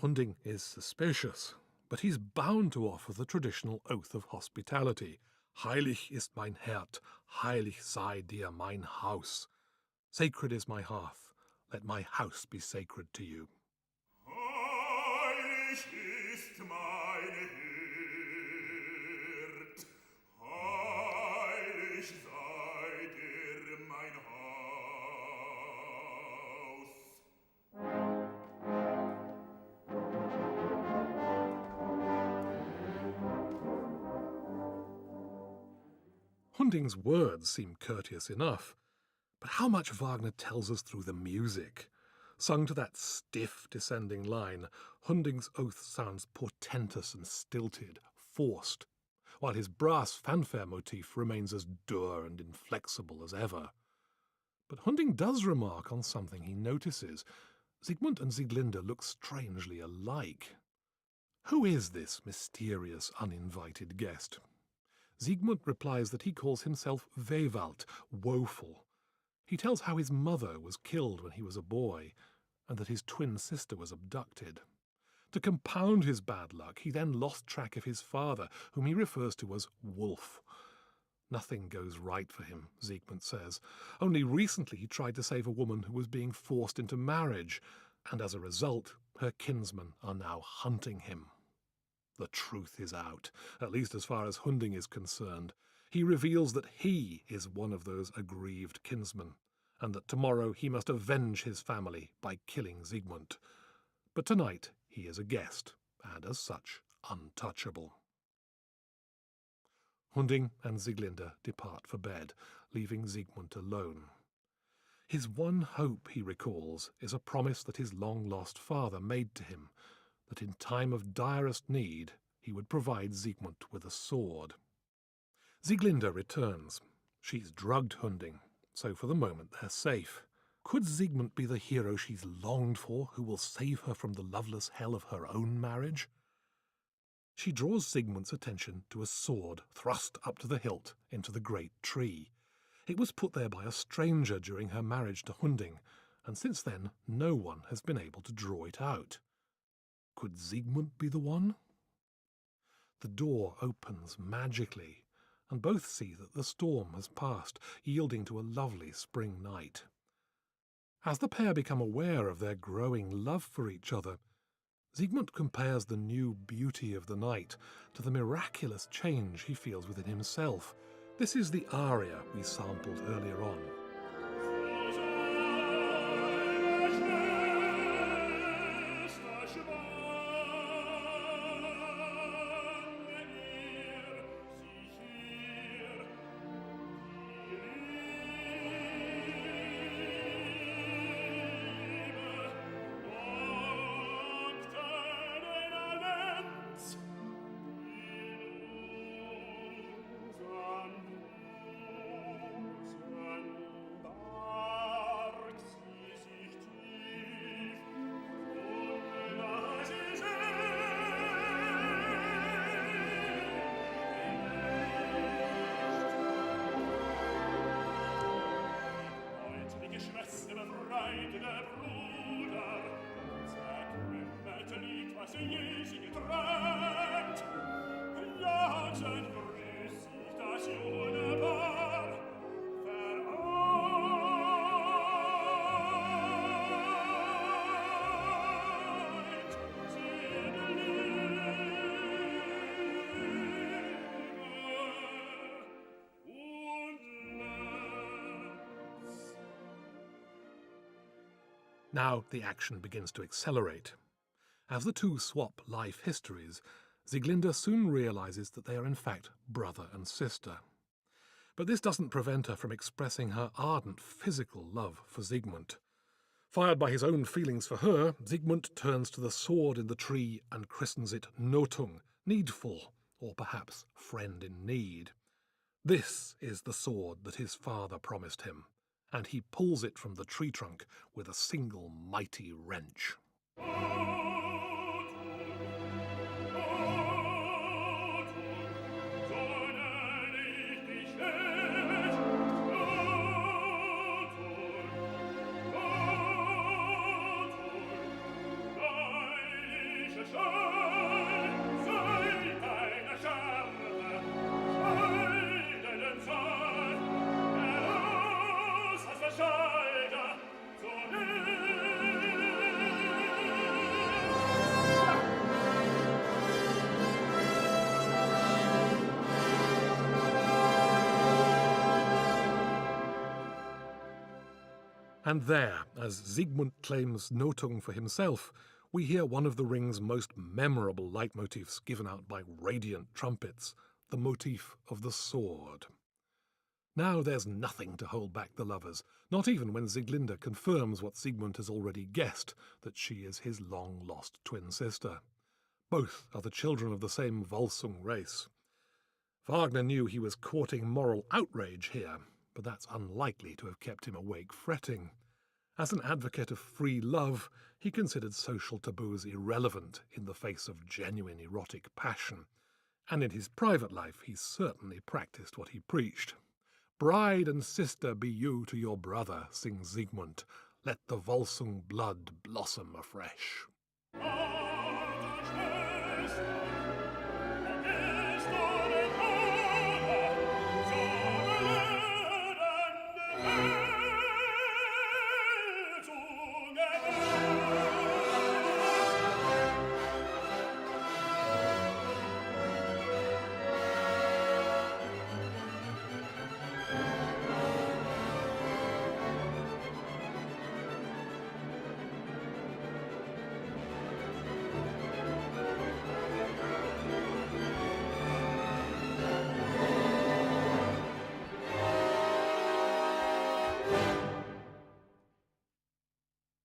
Hunding is suspicious, but he's bound to offer the traditional oath of hospitality. Heilig ist mein Herd, heilig sei dir mein Haus. Sacred is my hearth, let my house be sacred to you. Heilig ist mein Herd, heilig sei dir mein Haus. Hunding's words seem courteous enough, but how much Wagner tells us through the music. Sung to that stiff descending line, Hunding's oath sounds portentous and stilted, forced, while his brass fanfare motif remains as dour and inflexible as ever. But Hunding does remark on something he notices. Siegmund and Sieglinde look strangely alike. Who is this mysterious, uninvited guest? Siegmund replies that he calls himself Wewald, woeful. He tells how his mother was killed when he was a boy, and that his twin sister was abducted. To compound his bad luck, he then lost track of his father, whom he refers to as Wolf. Nothing goes right for him, Siegmund says. Only recently he tried to save a woman who was being forced into marriage, and as a result, her kinsmen are now hunting him. The truth is out, at least as far as Hunding is concerned. He reveals that he is one of those aggrieved kinsmen, and that tomorrow he must avenge his family by killing Siegmund. But tonight he is a guest, and as such, untouchable. Hunding and Sieglinde depart for bed, leaving Siegmund alone. His one hope, he recalls, is a promise that his long-lost father made to him, that in time of direst need he would provide Siegmund with a sword. Sieglinde returns. She's drugged Hunding, so for the moment they're safe. Could Siegmund be the hero she's longed for, who will save her from the loveless hell of her own marriage? She draws Siegmund's attention to a sword thrust up to the hilt into the great tree. It was put there by a stranger during her marriage to Hunding, and since then no one has been able to draw it out. Could Siegmund be the one? The door opens magically, and both see that the storm has passed, yielding to a lovely spring night. As the pair become aware of their growing love for each other, Siegmund compares the new beauty of the night to the miraculous change he feels within himself. This is the aria we sampled earlier on. Now the action begins to accelerate. As the two swap life histories, Sieglinde soon realizes that they are in fact brother and sister. But this doesn't prevent her from expressing her ardent physical love for Siegmund. Fired by his own feelings for her, Siegmund turns to the sword in the tree and christens it Notung, needful, or perhaps friend in need. This is the sword that his father promised him, and he pulls it from the tree trunk with a single mighty wrench. And there, as Siegmund claims Notung for himself, we hear one of the ring's most memorable leitmotifs given out by radiant trumpets, the motif of the sword. Now there's nothing to hold back the lovers, not even when Sieglinde confirms what Siegmund has already guessed, that she is his long-lost twin sister. Both are the children of the same Volsung race. Wagner knew he was courting moral outrage here, but that's unlikely to have kept him awake fretting. As an advocate of free love, he considered social taboos irrelevant in the face of genuine erotic passion, and in his private life he certainly practiced what he preached. "Bride and sister be you to your brother," sings Siegmund. "Let the Volsung blood blossom afresh."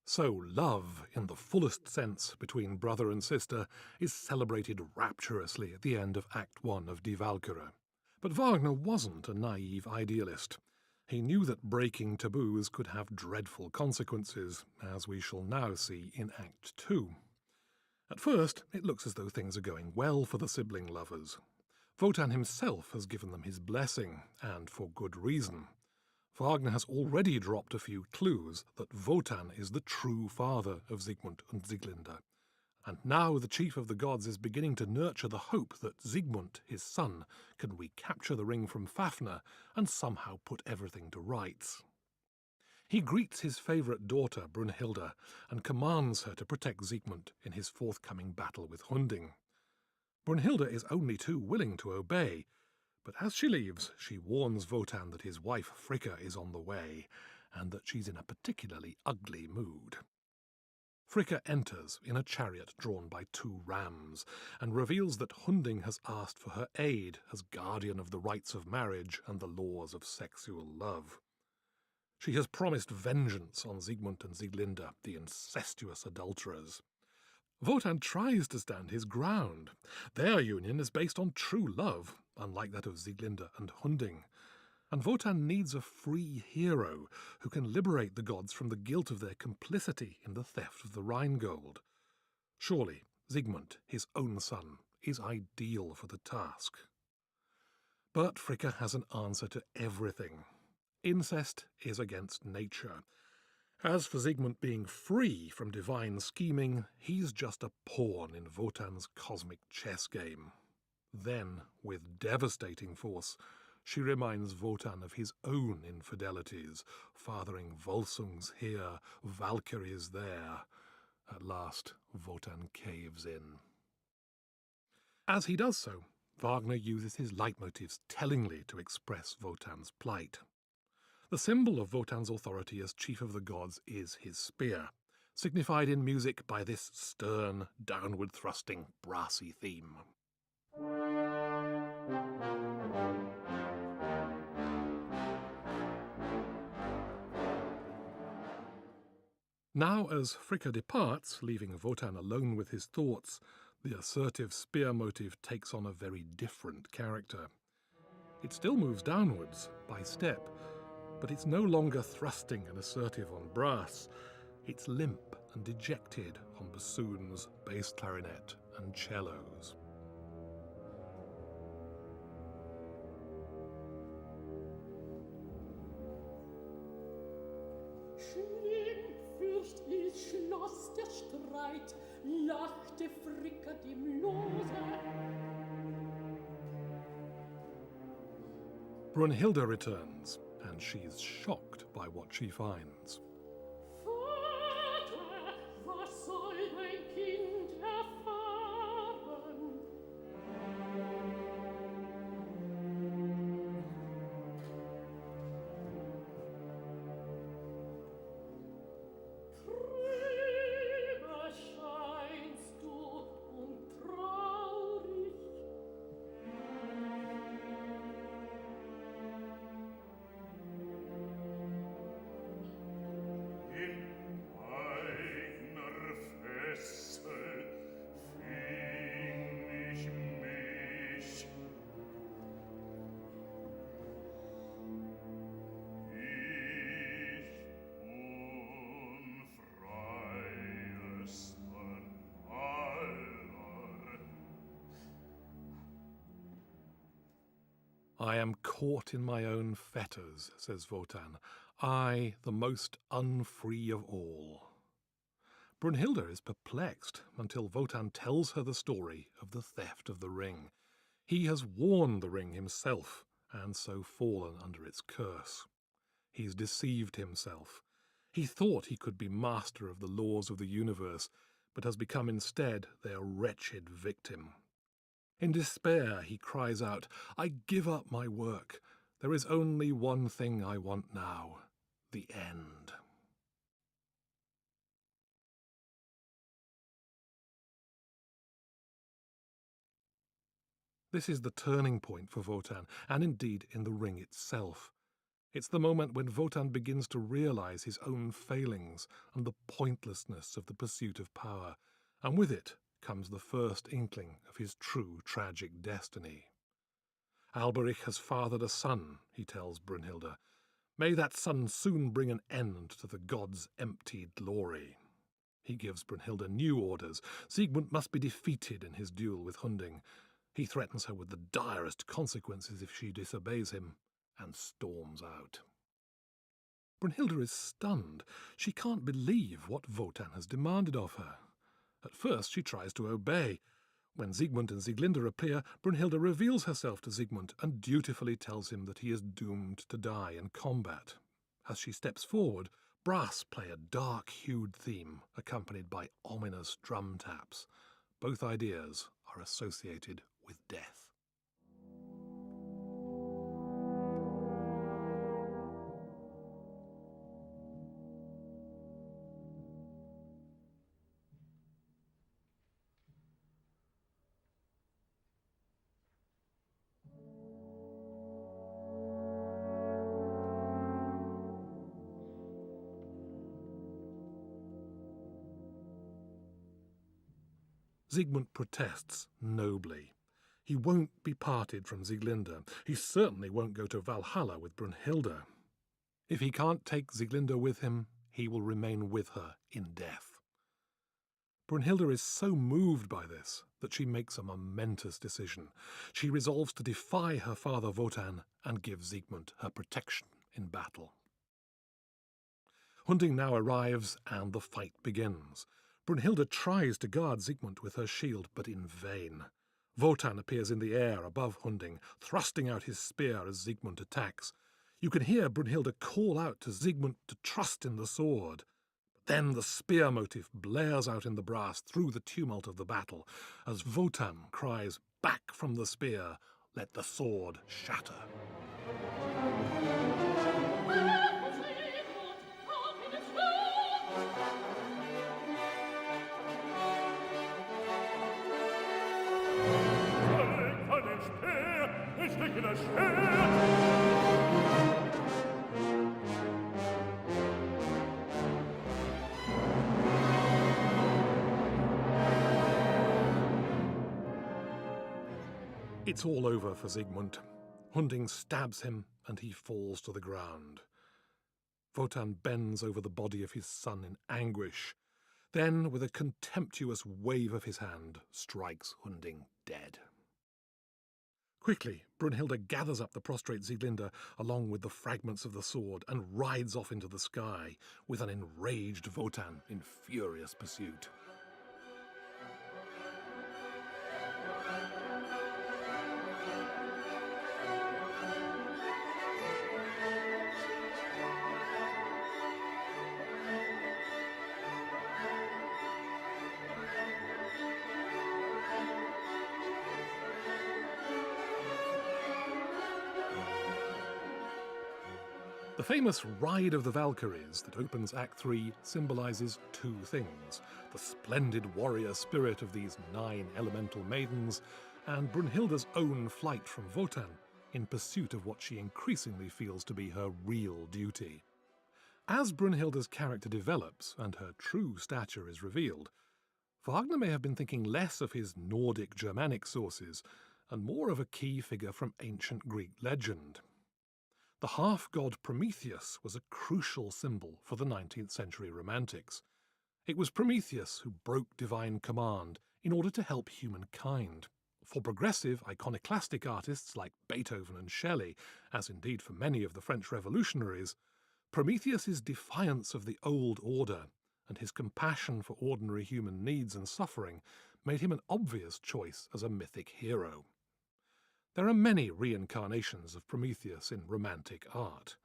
So love, in the fullest sense, between brother and sister is celebrated rapturously at the end of Act 1 of Die Walküre. But Wagner wasn't a naive idealist. He knew that breaking taboos could have dreadful consequences, as we shall now see in Act 2. At first, it looks as though things are going well for the sibling lovers. Wotan himself has given them his blessing, and for good reason. Wagner has already dropped a few clues that Wotan is the true father of Siegmund and Sieglinde. And now the chief of the gods is beginning to nurture the hope that Siegmund, his son, can recapture the ring from Fafnir and somehow put everything to rights. He greets his favourite daughter, Brunhilde, and commands her to protect Siegmund in his forthcoming battle with Hunding. Brunhilde is only too willing to obey, but as she leaves, she warns Wotan that his wife Fricka is on the way, and that she's in a particularly ugly mood. Fricka enters in a chariot drawn by 2 rams, and reveals that Hunding has asked for her aid as guardian of the rights of marriage and the laws of sexual love. She has promised vengeance on Siegmund and Sieglinde, the incestuous adulterers. Wotan tries to stand his ground. Their union is based on true love, unlike that of Sieglinde and Hunding. And Wotan needs a free hero who can liberate the gods from the guilt of their complicity in the theft of the Rheingold. Surely Siegmund, his own son, is ideal for the task. But Fricka has an answer to everything. Incest is against nature. As for Siegmund being free from divine scheming, he's just a pawn in Wotan's cosmic chess game. Then, with devastating force, she reminds Wotan of his own infidelities, fathering Volsungs here, Valkyries there. At last, Wotan caves in. As he does so, Wagner uses his leitmotifs tellingly to express Wotan's plight. The symbol of Wotan's authority as chief of the gods is his spear, signified in music by this stern, downward-thrusting, brassy theme. Now, as Fricka departs, leaving Wotan alone with his thoughts, the assertive spear motive takes on a very different character. It still moves downwards, by step, but it's no longer thrusting and assertive on brass. It's limp and dejected on bassoons, bass clarinet, and cellos. Schlimm, fürcht ich, schloss der Streit, lachte Fricka dem Lose. Brunhilde returns, and she's shocked by what she finds. Vater, was soll dein Kind erfahren? I am caught in my own fetters, says Wotan, I, the most unfree of all. Brunhilde is perplexed until Wotan tells her the story of the theft of the ring. He has worn the ring himself, and so fallen under its curse. He's deceived himself. He thought he could be master of the laws of the universe, but has become instead their wretched victim. In despair, he cries out, I give up my work. There is only one thing I want now, the end. This is the turning point for Wotan, and indeed in the ring itself. It's the moment when Wotan begins to realize his own failings and the pointlessness of the pursuit of power, and with it comes the first inkling of his true tragic destiny. Alberich has fathered a son, he tells Brunhilde. May that son soon bring an end to the gods' emptied glory. He gives Brunhilde new orders. Siegmund must be defeated in his duel with Hunding. He threatens her with the direst consequences if she disobeys him, and storms out. Brunhilde is stunned. She can't believe what Wotan has demanded of her. At first she tries to obey. When Siegmund and Sieglinde appear, Brunhilde reveals herself to Siegmund and dutifully tells him that he is doomed to die in combat. As she steps forward, brass play a dark-hued theme, accompanied by ominous drum taps. Both ideas are associated with death. Siegmund protests nobly. He won't be parted from Sieglinde. He certainly won't go to Valhalla with Brunhilde. If he can't take Sieglinde with him, he will remain with her in death. Brunhilde is so moved by this that she makes a momentous decision. She resolves to defy her father Wotan and give Siegmund her protection in battle. Hunding now arrives and the fight begins. Brunhilde tries to guard Siegmund with her shield, but in vain. Wotan appears in the air above Hunding, thrusting out his spear as Siegmund attacks. You can hear Brunhilde call out to Siegmund to trust in the sword. But then the spear motif blares out in the brass through the tumult of the battle, as Wotan cries back from the spear, "Let the sword shatter." It's all over for Siegmund. Hunding stabs him and he falls to the ground. Wotan bends over the body of his son in anguish. Then, with a contemptuous wave of his hand, strikes Hunding dead. Quickly, Brunhilde gathers up the prostrate Sieglinde along with the fragments of the sword and rides off into the sky, with an enraged Wotan in furious pursuit. The famous Ride of the Valkyries that opens Act 3 symbolises two things: the splendid warrior spirit of these 9 elemental maidens, and Brunhilde's own flight from Wotan in pursuit of what she increasingly feels to be her real duty. As Brunhilde's character develops and her true stature is revealed, Wagner may have been thinking less of his Nordic Germanic sources and more of a key figure from ancient Greek legend. The half-god Prometheus was a crucial symbol for the 19th century Romantics. It was Prometheus who broke divine command in order to help humankind. For progressive, iconoclastic artists like Beethoven and Shelley, as indeed for many of the French revolutionaries, Prometheus's defiance of the old order and his compassion for ordinary human needs and suffering made him an obvious choice as a mythic hero. There are many reincarnations of Prometheus in romantic art,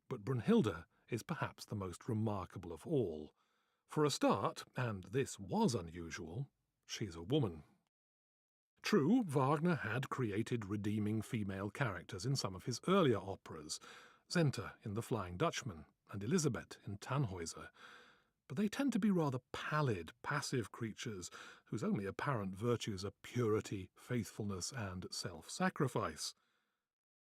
but Brunhilde is perhaps the most remarkable of all. For a start, and this was unusual, she's a woman. True, Wagner had created redeeming female characters in some of his earlier operas, Zenta in The Flying Dutchman and Elisabeth in Tannhäuser, but they tend to be rather pallid, passive creatures whose only apparent virtues are purity, faithfulness, and self-sacrifice.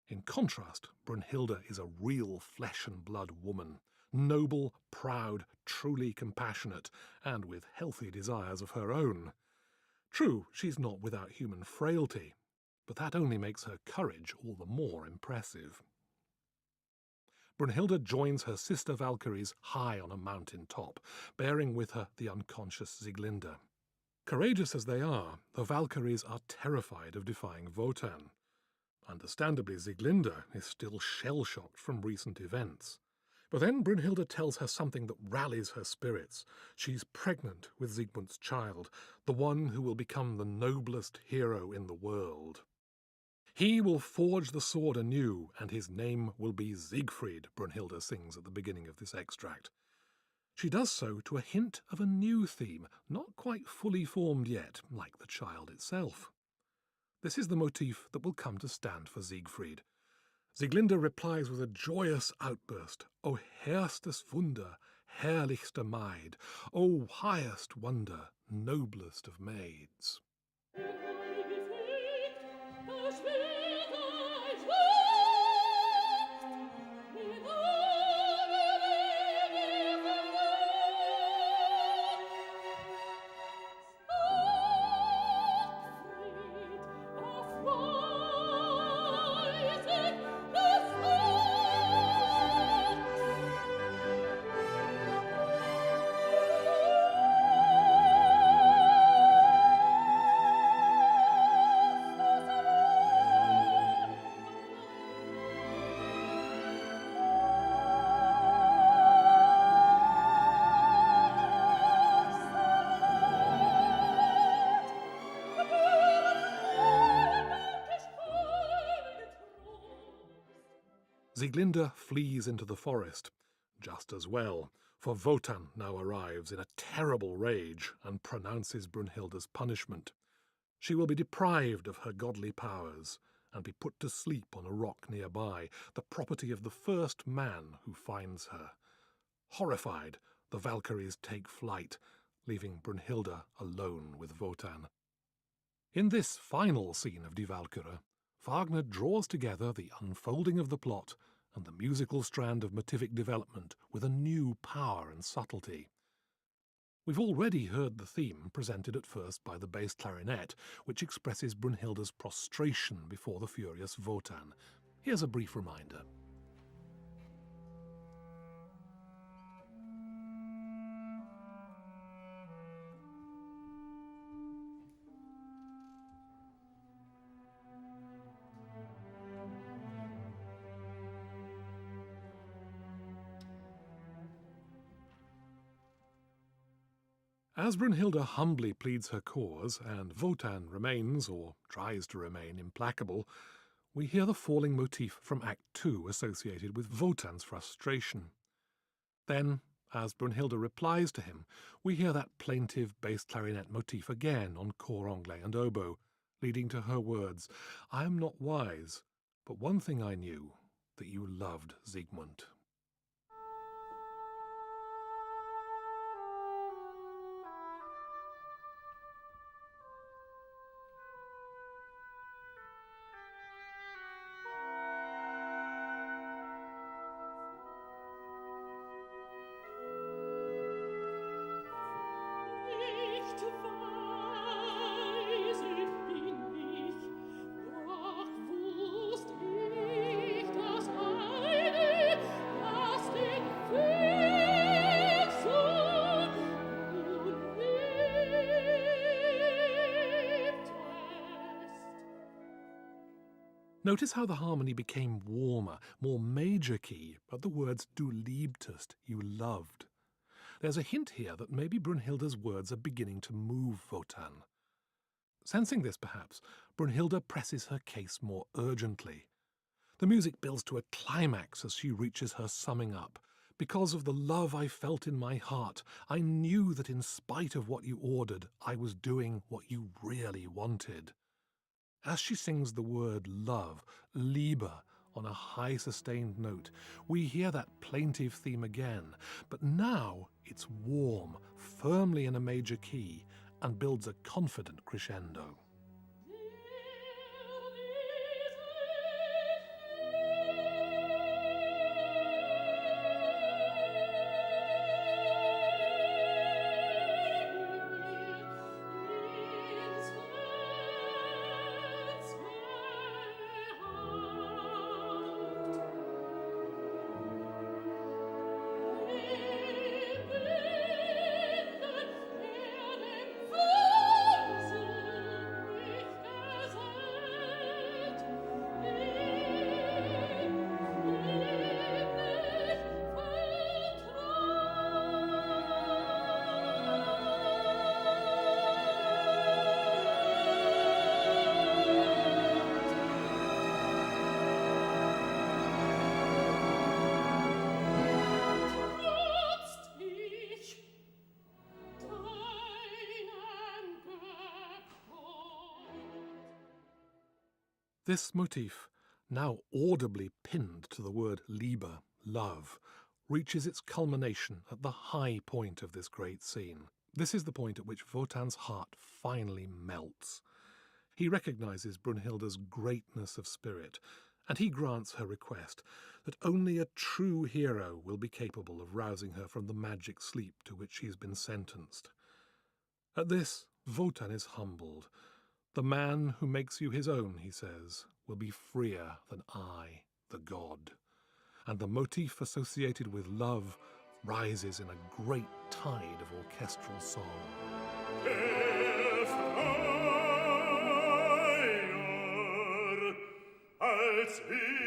In contrast, Brunhilde is a real flesh-and-blood woman, noble, proud, truly compassionate, and with healthy desires of her own. True, she's not without human frailty, but that only makes her courage all the more impressive. Brunhilde joins her sister Valkyries high on a mountain top, bearing with her the unconscious Sieglinde. Courageous as they are, the Valkyries are terrified of defying Wotan. Understandably, Sieglinde is still shell-shocked from recent events. But then Brunhilde tells her something that rallies her spirits. She's pregnant with Siegmund's child, the one who will become the noblest hero in the world. He will forge the sword anew, and his name will be Siegfried, Brunhilde sings at the beginning of this extract. She does so to a hint of a new theme, not quite fully formed yet, like the child itself. This is the motif that will come to stand for Siegfried. Sieglinde replies with a joyous outburst, O herstes Wunder, herrlichste Maid, O highest wonder, noblest of maids. Sieglinde flees into the forest, just as well, for Wotan now arrives in a terrible rage and pronounces Brunhilde's punishment. She will be deprived of her godly powers and be put to sleep on a rock nearby, the property of the first man who finds her. Horrified, the Valkyries take flight, leaving Brunhilde alone with Wotan. In this final scene of Die Walküre, Wagner draws together the unfolding of the plot and the musical strand of motivic development with a new power and subtlety. We've already heard the theme presented at first by the bass clarinet, which expresses Brunhilde's prostration before the furious Wotan. Here's a brief reminder. As Brunhilde humbly pleads her cause, and Wotan remains, or tries to remain, implacable, we hear the falling motif from Act 2 associated with Wotan's frustration. Then, as Brunhilde replies to him, we hear that plaintive bass clarinet motif again on cor anglais and oboe, leading to her words, I am not wise, but one thing I knew, that you loved Siegmund. Notice how the harmony became warmer, more major key, but the words "du liebtest," you loved. There's a hint here that maybe Brunhilde's words are beginning to move Wotan. Sensing this, perhaps, Brunhilde presses her case more urgently. The music builds to a climax as she reaches her summing up. Because of the love I felt in my heart, I knew that in spite of what you ordered, I was doing what you really wanted. As she sings the word love, Liebe, on a high sustained note, we hear that plaintive theme again, but now it's warm, firmly in a major key, and builds a confident crescendo. This motif, now audibly pinned to the word Liebe, love, reaches its culmination at the high point of this great scene. This is the point at which Wotan's heart finally melts. He recognizes Brunhilde's greatness of spirit, and he grants her request that only a true hero will be capable of rousing her from the magic sleep to which she has been sentenced. At this, Wotan is humbled. The man who makes you his own, he says, will be freer than I, the god. And the motif associated with love rises in a great tide of orchestral song. Als ich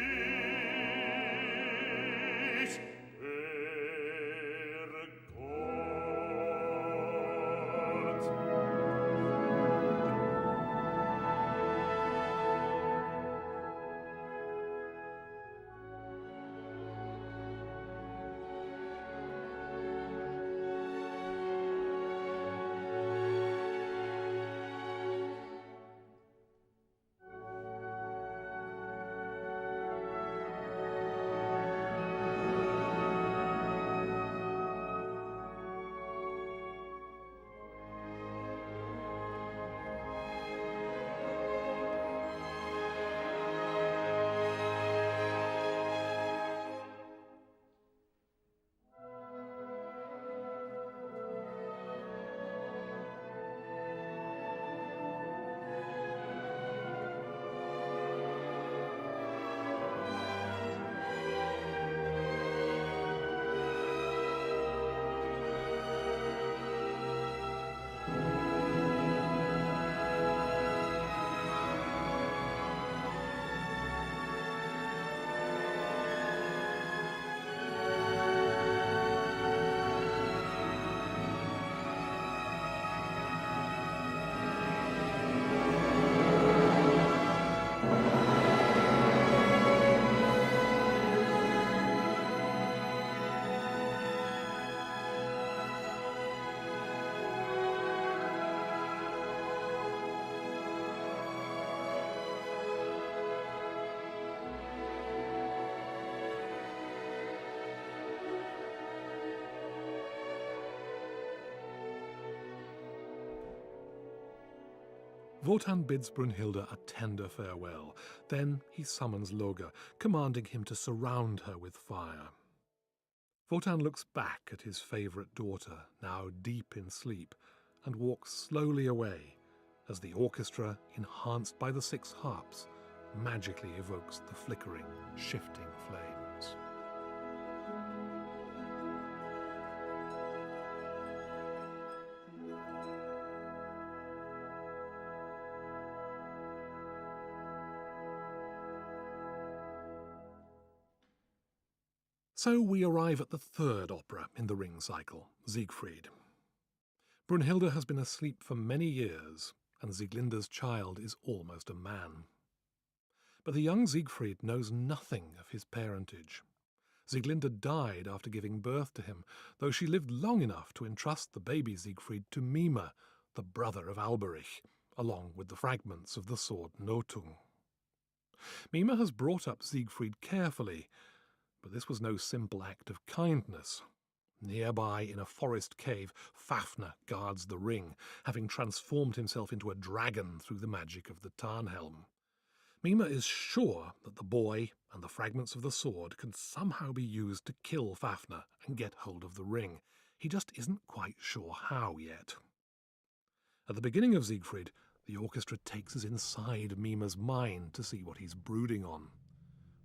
Wotan bids Brunhilde a tender farewell. Then he summons Loge, commanding him to surround her with fire. Wotan looks back at his favourite daughter, now deep in sleep, and walks slowly away as the orchestra, enhanced by the 6 harps, magically evokes the flickering, shifting flames. So we arrive at the third opera in the Ring cycle, Siegfried. Brunhilde has been asleep for many years, and Sieglinde's child is almost a man. But the young Siegfried knows nothing of his parentage. Sieglinde died after giving birth to him, though she lived long enough to entrust the baby Siegfried to Mime, the brother of Alberich, along with the fragments of the sword Nothung. Mime has brought up Siegfried carefully, but this was no simple act of kindness. Nearby, in a forest cave, Fafner guards the ring, having transformed himself into a dragon through the magic of the Tarnhelm. Mime is sure that the boy and the fragments of the sword can somehow be used to kill Fafner and get hold of the ring. He just isn't quite sure how yet. At the beginning of Siegfried, the orchestra takes us inside Mime's mind to see what he's brooding on.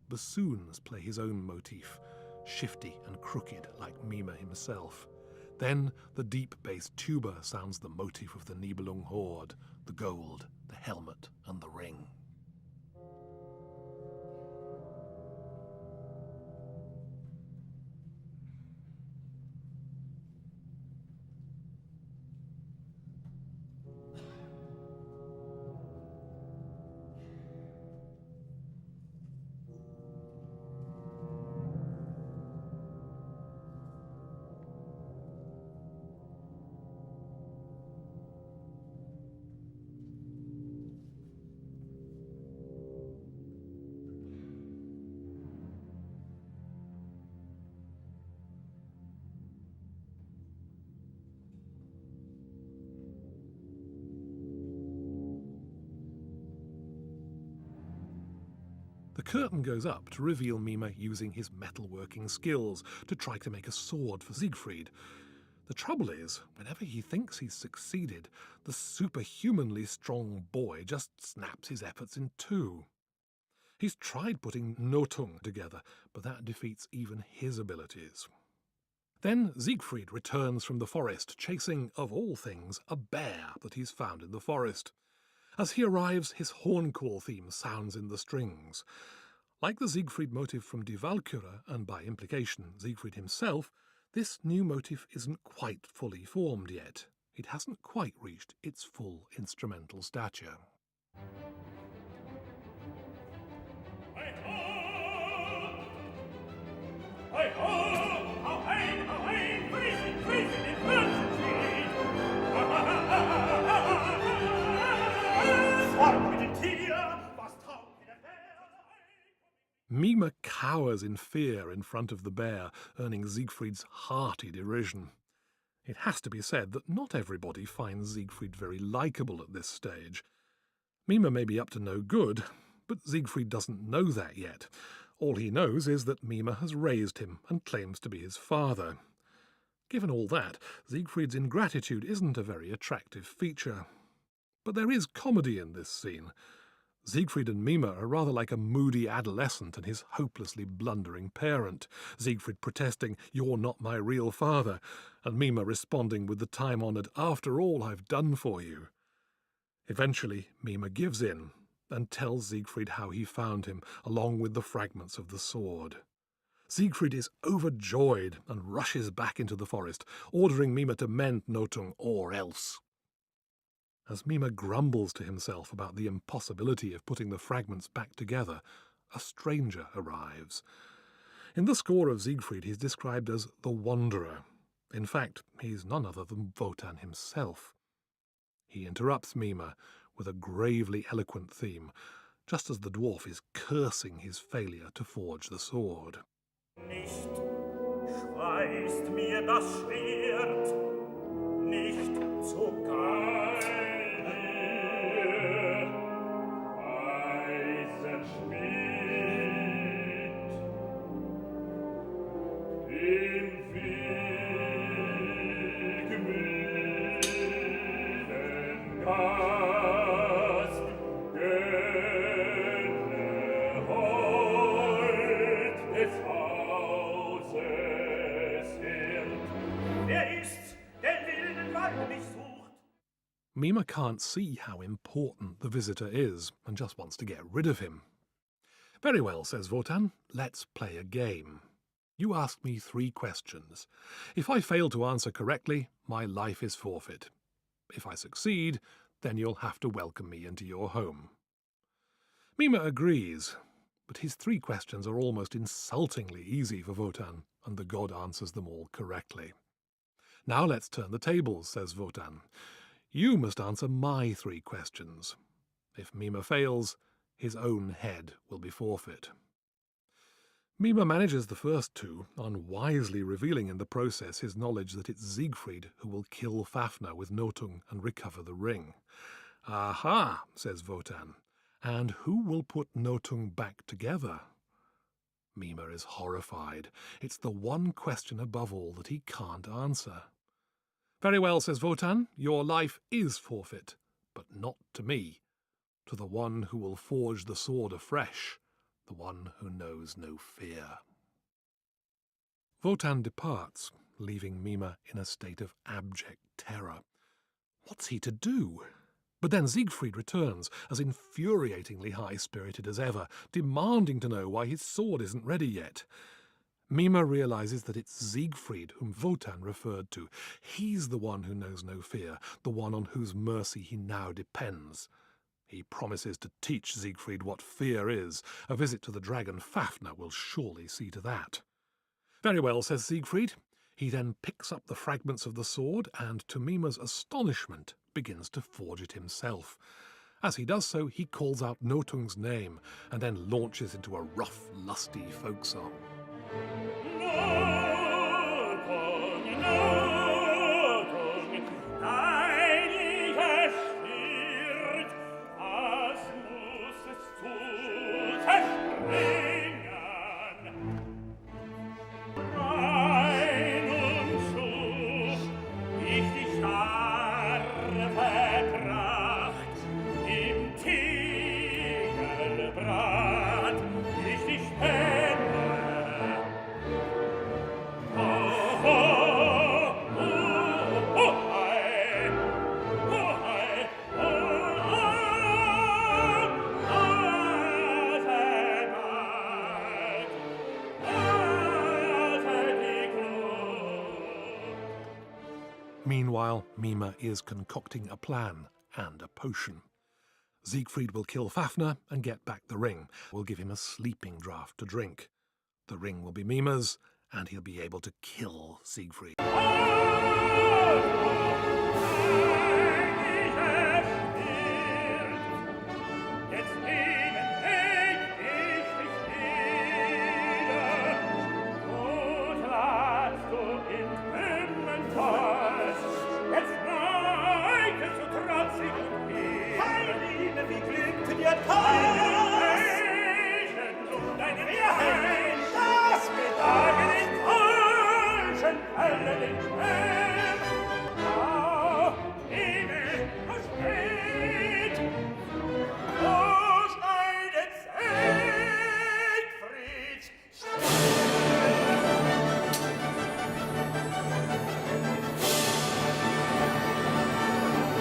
Bassoons play his own motif, shifty and crooked like Mime himself. Then the deep bass tuba sounds the motif of the Nibelung Horde, the gold, the helmet and the ring. The curtain goes up to reveal Mime using his metalworking skills to try to make a sword for Siegfried. The trouble is, whenever he thinks he's succeeded, the superhumanly strong boy just snaps his efforts in two. He's tried putting Nothung together, but that defeats even his abilities. Then Siegfried returns from the forest, chasing, of all things, a bear that he's found in the forest. As he arrives, his horn call theme sounds in the strings. Like the Siegfried motif from Die Walküre, and by implication Siegfried himself, this new motif isn't quite fully formed yet. It hasn't quite reached its full instrumental stature. Mime cowers in fear in front of the bear, earning Siegfried's hearty derision. It has to be said that not everybody finds Siegfried very likeable at this stage. Mime may be up to no good, but Siegfried doesn't know that yet. All he knows is that Mime has raised him and claims to be his father. Given all that, Siegfried's ingratitude isn't a very attractive feature. But there is comedy in this scene. Siegfried and Mime are rather like a moody adolescent and his hopelessly blundering parent, Siegfried protesting, "You're not my real father," and Mime responding with the time-honoured, "After all I've done for you." Eventually, Mime gives in and tells Siegfried how he found him, along with the fragments of the sword. Siegfried is overjoyed and rushes back into the forest, ordering Mime to mend Nothung or else. As Mime grumbles to himself about the impossibility of putting the fragments back together, a stranger arrives. In the score of Siegfried, he's described as the Wanderer. In fact, he's none other than Wotan himself. He interrupts Mime with a gravely eloquent theme, just as the dwarf is cursing his failure to forge the sword. Nicht schweißt mir das Schwert, nicht sogar Mime can't see how important the visitor is and just wants to get rid of him. "Very well," says Wotan, "let's play a game." You ask me 3 questions. If I fail to answer correctly, my life is forfeit. If I succeed, then you'll have to welcome me into your home." Mima agrees, but his 3 questions are almost insultingly easy for Wotan, and the god answers them all correctly. "Now let's turn the tables," says Wotan. "You must answer my 3 questions. If Mima fails, his own head will be forfeit." Mima manages the first 2, unwisely revealing in the process his knowledge that it's Siegfried who will kill Fafner with Nothung and recover the ring. "Aha," says Wotan, "and who will put Nothung back together?" Mima is horrified. It's the one question above all that he can't answer. "Very well," says Wotan, "your life is forfeit, but not to me. To the one who will forge the sword afresh, the one who knows no fear." Wotan departs, leaving Mima in a state of abject terror. What's he to do? But then Siegfried returns, as infuriatingly high-spirited as ever, demanding to know why his sword isn't ready yet. Mima realizes that it's Siegfried whom Wotan referred to. He's the one who knows no fear, the one on whose mercy he now depends. He promises to teach Siegfried what fear is. A visit to the dragon Fafner will surely see to that. "Very well," says Siegfried. He then picks up the fragments of the sword and, to Mima's astonishment, begins to forge it himself. As he does so, he calls out Nothung's name and then launches into a rough, lusty folk song. Meanwhile, Mima is concocting a plan and a potion. Siegfried will kill Fafner and get back the ring. We'll give him a sleeping draught to drink. The ring will be Mima's, and he'll be able to kill Siegfried.